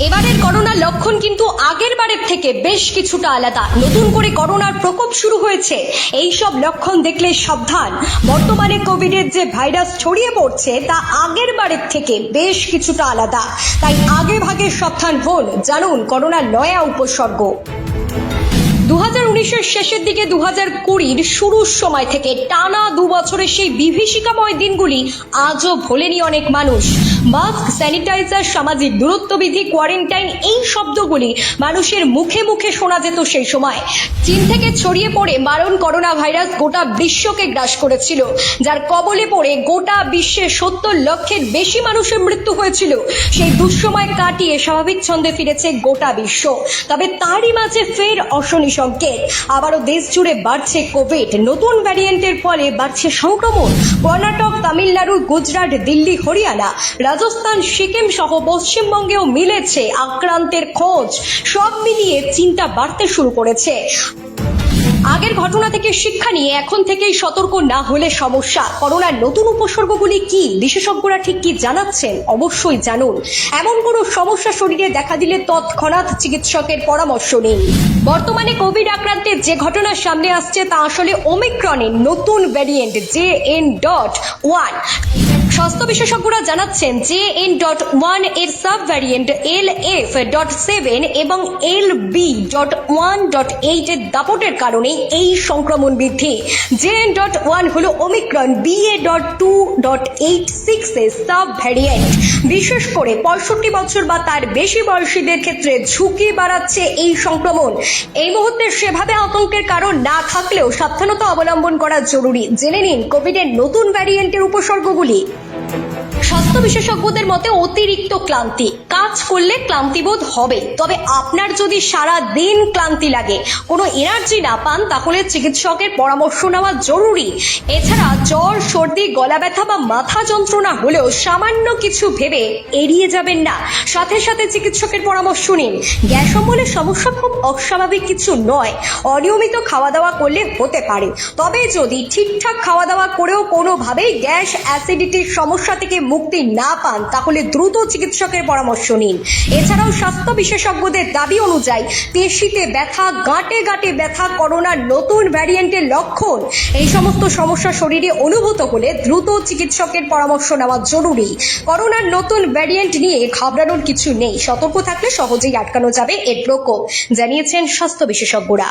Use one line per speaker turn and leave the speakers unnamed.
এবারের করোনার লক্ষণ কিন্তু আগের বারের থেকে বেশ কিছুটা আলাদা। নতুন করে করোনার প্রকোপ শুরু হয়েছে। এই সব লক্ষণ দেখলে সাবধান। বর্তমানে কোভিডের যে ভাইরাস ছড়িয়ে পড়ছে তা আগের বারের থেকে বেশ কিছুটা আলাদা। তাই আগে ভাগে সাবধান হন। জানুন করোনার নয়া উপসর্গ। 2019-এর শেষের দিকে 2020-র শুরুর সময় থেকে টানা 2 বছরের সেই বিভীষিকাময় দিনগুলি আজও ভোলেনি অনেক মানুষ। মাস্ক, স্যানিটাইজার, সামাজিক দূরত্ববিধি, কোয়ারেন্টাইন, এই শব্দগুলি মানুষের মুখে মুখে শোনা যেত সেই সময়। চীন থেকে ছড়িয়ে পড়ে মারণ করোনা ভাইরাস গোটা বিশ্বকে গ্রাস করেছিল, যার কবলে পড়ে গোটা বিশ্বে 70 লক্ষের বেশি মানুষের মৃত্যু হয়েছিল। সেই দুঃসময় কাটিয়ে স্বাভাবিক ছন্দে ফিরেছে গোটা বিশ্ব। তবে তারই মাঝে ফের অশনি সংকেত। আবারও দেশ জুড়ে বাড়ছে কোভিড। নতুন ভ্যারিয়েন্টের ফলে বাড়ছে সংক্রমণ। কর্ণাটক, তামিলনাড়ু, গুজরাট, দিল্লি, হরিয়ানা, রাজস্থান, সিকিম সহ পশ্চিমবঙ্গেও মিলেছে আক্রান্তের খোঁজ। সব মিলিয়ে চিন্তা বাড়তে শুরু করেছে। আগের ঘটনা থেকে শিক্ষা নিয়ে এখন থেকেই সতর্ক না হলে সমস্যা। করোনার নতুন উপসর্গগুলি কি, বিশেষজ্ঞরা ঠিক কি জানাচ্ছেন, অবশ্যই জানুন। এমন কোনো সমস্যা শরীরে দেখা দিলে তৎক্ষণাৎ চিকিৎসকের পরামর্শ নিন। বর্তমানে কোভিড আক্রান্তের যে ঘটনা সামনে আসছে তা আসলে ওমিক্রনের নতুন ভ্যারিয়েন্ট JN.1। স্বাস্থ্য বিশেষজ্ঞরা জানাচ্ছেন JN.1 এর সাব ভ্যারিয়েন্ট LF.7 এবং LB.1.8 এর দাপটের কারণে এই সংক্রমণ বৃদ্ধি। JN.1 হলো ওমিক্রন BA.2.86 এর সাব ভ্যারিয়েন্ট। বিশেষ করে 65 বছর বা তার বেশি বয়সীদের ক্ষেত্রে ঝুঁকি বাড়াচ্ছে এই সংক্রমণ। এই মুহূর্তে সেভাবে আতঙ্কের কারণ না থাকলেও সাবধানতা অবলম্বন করা জরুরি। জেনে নিন কোভিডের নতুন ভ্যারিয়েন্টের উপসর্গগুলি। স্বাস্থ্য বিশেষজ্ঞদের মতে অতিরিক্ত ক্লান্তি। কাজ করলে ক্লান্তিবোধ হবে, তবে আপনার যদি সারা দিন ক্লান্তি লাগে, কোনো এনার্জি না পান, তাহলে চিকিৎসকের পরামর্শ নেওয়া জরুরি। এছাড়া জ্বর, সর্দি, গলা ব্যথা বা মাথা যন্ত্রণা হলেও সামান্য কিছু ভেবে এড়িয়ে যাবেন না, সাথে সাথে চিকিৎসকের পরামর্শ নিন। গ্যাস অম্বলের সমস্যা খুব অস্বাভাবিক কিছু নয়, অনিয়মিত খাওয়া দাওয়া করলে হতে পারে। তবে যদি ঠিকঠাক খাওয়া দাওয়া করেও কোনোভাবেই গ্যাস, অ্যাসিডিটির সমস্যা থেকে মুক্তি না পান, তাহলে দ্রুত চিকিৎসকের পরামর্শ নিন। এছাড়াও স্বাস্থ্য বিশেষজ্ঞদের দাবি অনুযায়ী পেশিতে ব্যথা, গাঁটে গাঁটে ব্যথা করোনার নতুন ভ্যারিয়েন্টের লক্ষণ। এই সমস্ত সমস্যা শরীরে অনুভূত হলে দ্রুত চিকিৎসকের পরামর্শ নেওয়া জরুরি। করোনার নতুন ভ্যারিয়েন্ট নিয়ে ঘাবড়ানোর কিছু নেই, সতর্ক থাকলে সহজেই আটকানো যাবে এর প্রকোপ, জানিয়েছেন স্বাস্থ্য বিশেষজ্ঞরা।